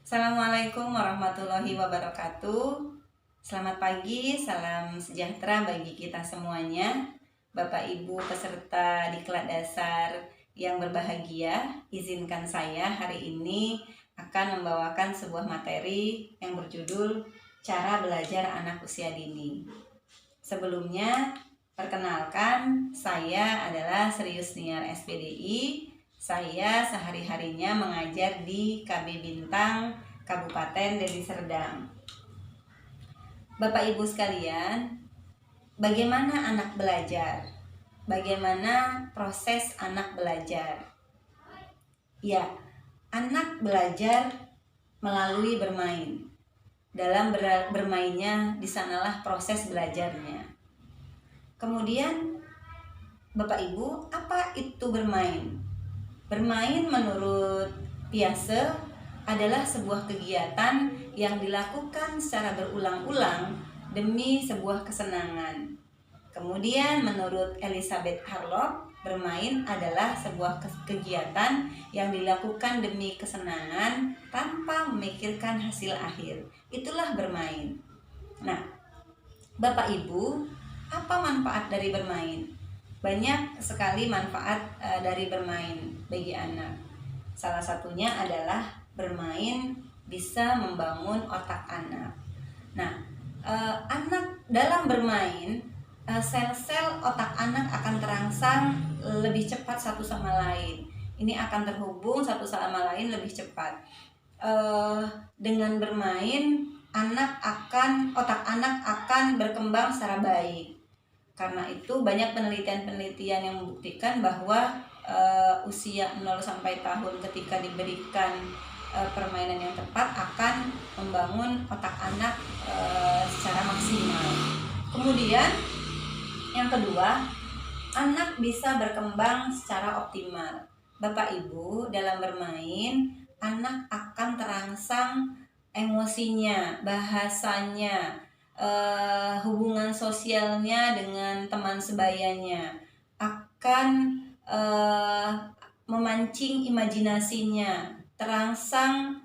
Assalamualaikum warahmatullahi wabarakatuh. Selamat pagi, salam sejahtera bagi kita semuanya. Bapak Ibu peserta Diklat Dasar yang berbahagia, izinkan saya hari ini akan membawakan sebuah materi yang berjudul Cara Belajar Anak Usia Dini. Sebelumnya, perkenalkan, saya adalah Sri Yusniar SPDI. Saya sehari-harinya mengajar di KB Bintang, Kabupaten Deli Serdang. Bapak Ibu sekalian, bagaimana anak belajar? Bagaimana proses anak belajar? Ya, anak belajar melalui bermain. Dalam bermainnya, disanalah proses belajarnya. Kemudian, Bapak Ibu, apa itu bermain? Bermain menurut Piaget adalah sebuah kegiatan yang dilakukan secara berulang-ulang demi sebuah kesenangan. Kemudian menurut Elizabeth Harlock, bermain adalah sebuah kegiatan yang dilakukan demi kesenangan tanpa memikirkan hasil akhir. Itulah bermain. Nah, Bapak Ibu, apa manfaat dari bermain? Banyak sekali manfaat dari bermain bagi anak. Salah satunya adalah bermain bisa membangun otak anak. Nah, anak dalam bermain, sel-sel otak anak akan terangsang lebih cepat satu sama lain. Ini akan terhubung satu sama lain lebih cepat. Dengan bermain, otak anak akan berkembang secara baik. Karena itu banyak penelitian-penelitian yang membuktikan bahwa usia 0 sampai tahun ketika diberikan permainan yang tepat akan membangun otak anak secara maksimal. Kemudian yang kedua, anak bisa berkembang secara optimal. Bapak Ibu, dalam bermain, anak akan terangsang emosinya, bahasanya, hubungan sosialnya dengan teman sebayanya, akan memancing imajinasinya, terangsang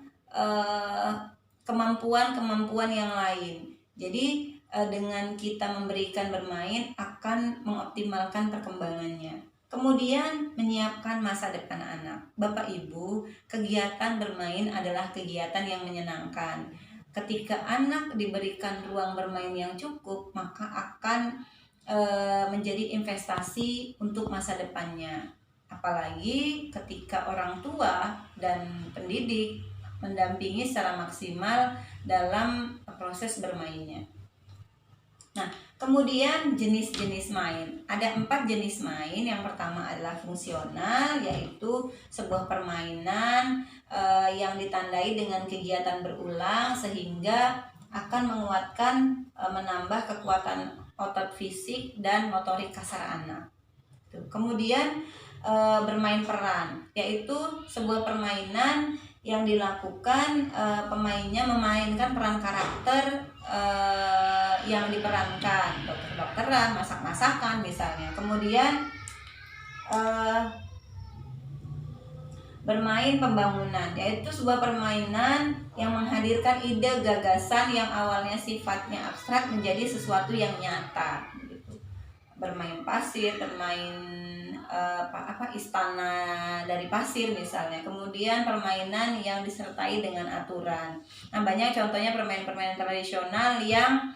kemampuan-kemampuan yang lain. Jadi dengan kita memberikan bermain akan mengoptimalkan perkembangannya. Kemudian menyiapkan masa depan anak. Bapak Ibu, kegiatan bermain adalah kegiatan yang menyenangkan. Ketika anak diberikan ruang bermain yang cukup, maka akan menjadi investasi untuk masa depannya. Apalagi ketika orang tua dan pendidik mendampingi secara maksimal dalam proses bermainnya. Nah, kemudian jenis-jenis main. Ada 4 jenis main. Yang pertama adalah fungsional, yaitu sebuah permainan yang ditandai dengan kegiatan berulang sehingga akan menguatkan, menambah kekuatan otot fisik dan motorik kasar anak. Kemudian bermain peran, yaitu sebuah permainan yang dilakukan pemainnya memainkan peran karakter yang diperankan, dokter-dokteran, masak-masakan misalnya. Kemudian bermain pembangunan, yaitu sebuah permainan yang menghadirkan ide gagasan yang awalnya sifatnya abstrak menjadi sesuatu yang nyata. Bermain pasir, bermain istana dari pasir misalnya. Kemudian permainan yang disertai dengan aturan. Nah, banyak contohnya permainan-permainan tradisional yang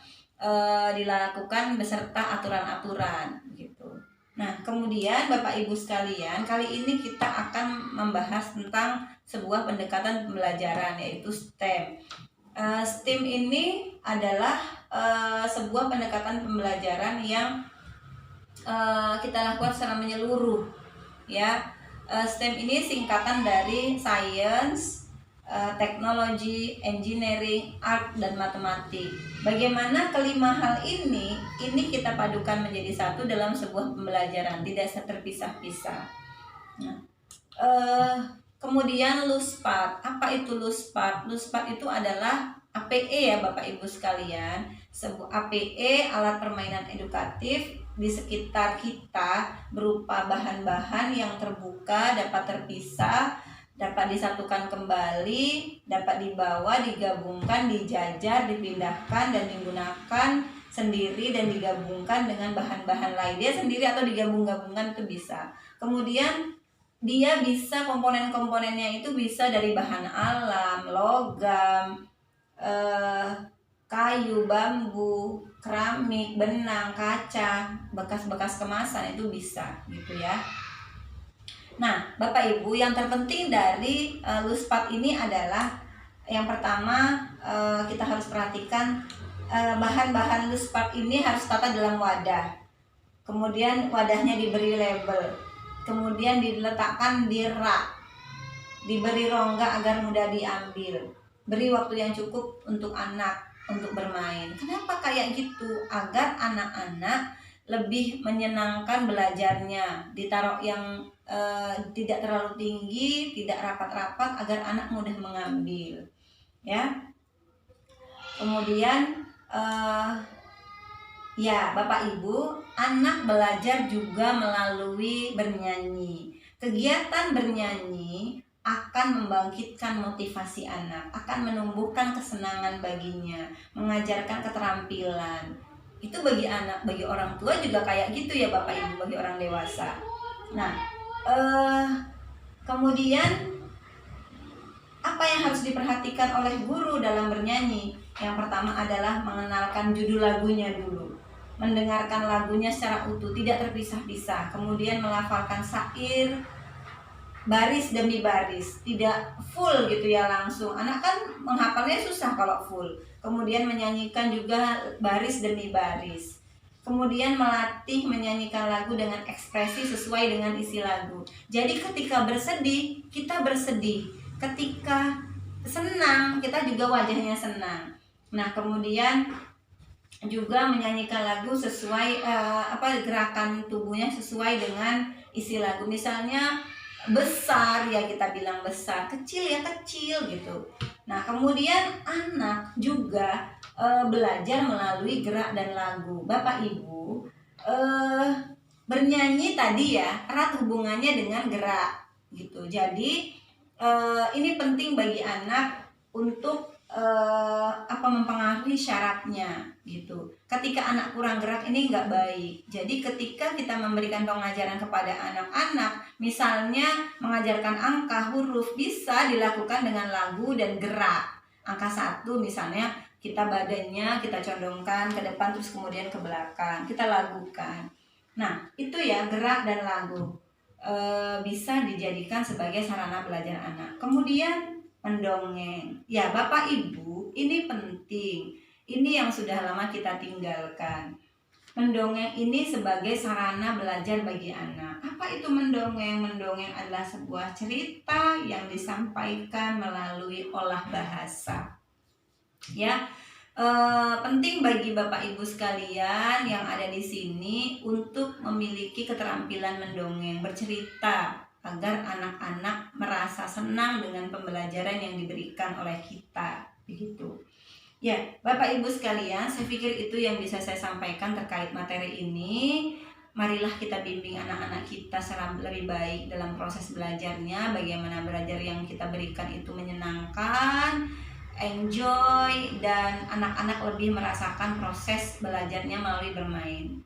dilakukan beserta aturan-aturan gitu. Nah, kemudian Bapak Ibu sekalian, kali ini kita akan membahas tentang sebuah pendekatan pembelajaran, yaitu STEM. STEM ini adalah sebuah pendekatan pembelajaran yang kita lakukan secara menyeluruh, ya. STEM ini singkatan dari Science, Teknologi, Engineering, Art, dan Matematik. Bagaimana kelima hal ini kita padukan menjadi satu dalam sebuah pembelajaran, tidak terpisah-pisah. Nah, kemudian LUSPAT. Apa itu LUSPAT? LUSPAT itu adalah APE ya Bapak Ibu sekalian. Sebuah APE, alat permainan edukatif di sekitar kita berupa bahan-bahan yang terbuka, dapat terpisah, dapat disatukan kembali, dapat dibawa, digabungkan, dijajar, dipindahkan, dan digunakan sendiri dan digabungkan dengan bahan-bahan lain. Dia sendiri atau digabung-gabungkan itu bisa. Kemudian dia bisa komponen-komponennya itu bisa dari bahan alam, logam, kayu, bambu, keramik, benang, kaca, bekas-bekas kemasan itu bisa gitu ya. Nah, Bapak Ibu, yang terpenting dari luspat ini adalah yang pertama kita harus perhatikan bahan-bahan luspat ini harus tata dalam wadah. Kemudian wadahnya diberi label. Kemudian diletakkan di rak. Diberi rongga agar mudah diambil. Beri waktu yang cukup untuk anak untuk bermain. Kenapa kayak gitu? Agar anak-anak lebih menyenangkan belajarnya. Ditaruh yang tidak terlalu tinggi, tidak rapat-rapat agar anak mudah mengambil. Ya. Kemudian ya, Bapak Ibu, anak belajar juga melalui bernyanyi. Kegiatan bernyanyi akan membangkitkan motivasi anak, akan menumbuhkan kesenangan baginya, mengajarkan keterampilan. Itu bagi anak, bagi orang tua juga kayak gitu ya Bapak Ibu, bagi orang dewasa. Nah, kemudian apa yang harus diperhatikan oleh guru dalam bernyanyi? Yang pertama adalah mengenalkan judul lagunya dulu, mendengarkan lagunya secara utuh, tidak terpisah-pisah, kemudian melafalkan syair baris demi baris, tidak full gitu ya langsung. Anak kan menghafalnya susah kalau full. Kemudian menyanyikan juga baris demi baris. Kemudian melatih menyanyikan lagu dengan ekspresi sesuai dengan isi lagu. Jadi ketika bersedih, kita bersedih. Ketika senang, kita juga wajahnya senang. Nah, kemudian juga menyanyikan lagu sesuai gerakan tubuhnya sesuai dengan isi lagu. Misalnya besar ya kita bilang besar, kecil ya kecil gitu. Nah, kemudian anak juga belajar melalui gerak dan lagu. Bapak Ibu, bernyanyi tadi ya erat hubungannya dengan gerak gitu. Jadi ini penting bagi anak untuk mempengaruhi syaratnya gitu. Ketika anak kurang gerak ini nggak baik. Jadi ketika kita memberikan pengajaran kepada anak-anak, misalnya mengajarkan angka, huruf, bisa dilakukan dengan lagu dan gerak. Angka 1 misalnya kita badannya kita condongkan ke depan terus kemudian ke belakang, kita lakukan. Nah, itu ya gerak dan lagu bisa dijadikan sebagai sarana belajar anak. Kemudian mendongeng. Ya, Bapak Ibu, ini penting. Ini yang sudah lama kita tinggalkan. Mendongeng ini sebagai sarana belajar bagi anak. Apa itu mendongeng? Mendongeng adalah sebuah cerita yang disampaikan melalui olah bahasa. Ya, penting bagi Bapak Ibu sekalian yang ada di sini untuk memiliki keterampilan mendongeng, bercerita, agar anak-anak merasa senang dengan pembelajaran yang diberikan oleh kita, begitu. Ya, Bapak Ibu sekalian, saya pikir itu yang bisa saya sampaikan terkait materi ini. Marilah kita bimbing anak-anak kita secara lebih baik dalam proses belajarnya, bagaimana belajar yang kita berikan itu menyenangkan, enjoy, dan anak-anak lebih merasakan proses belajarnya melalui bermain.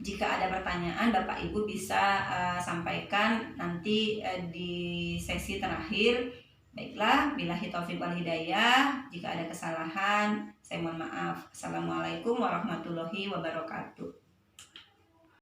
Jika ada pertanyaan, Bapak Ibu bisa sampaikan nanti di sesi terakhir. Baiklah, billahi taufiq wal hidayah. Jika ada kesalahan, saya mohon maaf. Assalamualaikum warahmatullahi wabarakatuh.